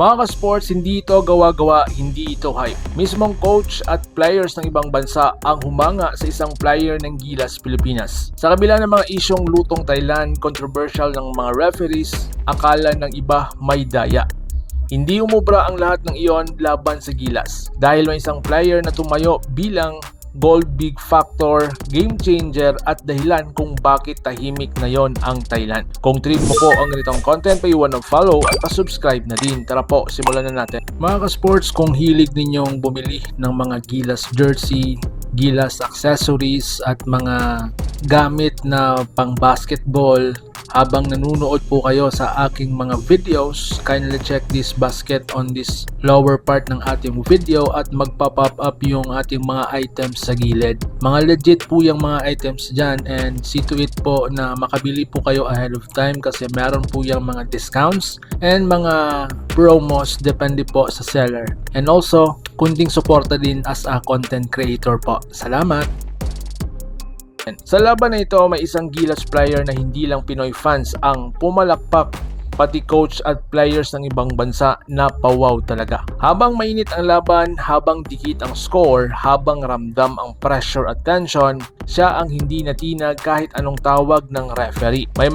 Mga ka-sports, hindi ito gawa-gawa, hindi ito hype. Mismong coach at players ng ibang bansa ang humanga sa isang player ng Gilas, Pilipinas. Sa kabila ng mga isyong lutong Thailand, controversial ng mga referees, akala ng iba may daya. Hindi umubra ang lahat ng iyon laban sa Gilas dahil may isang player na tumayo bilang goal big factor, game changer at dahilan kung bakit tahimik na yon ang Thailand. Kung trip mo po ang ganitong content, paiwan ng follow at pa-subscribe na din. Tara po, simulan na natin. Mga ka-sports, kung hilig ninyong bumili ng mga Gilas jersey, Gilas accessories at mga gamit na pang basketball, habang nanunood po kayo sa aking mga videos, kindly check this basket on this lower part ng ating video at magpa-pop up yung ating mga items sa gilid. Mga legit po yung mga items dyan, and see to it po na makabili po kayo ahead of time kasi meron po yung mga discounts and mga promos depende po sa seller. And also, kunting suporta din as a content creator po. Salamat! Sa laban na ito, may isang Gilas player na hindi lang Pinoy fans ang pumalakpak, pati coach at players ng ibang bansa na pawaw talaga. Habang mainit ang laban, habang dikit ang score, habang ramdam ang pressure at tension, siya ang hindi natinag kahit anong tawag ng referee. May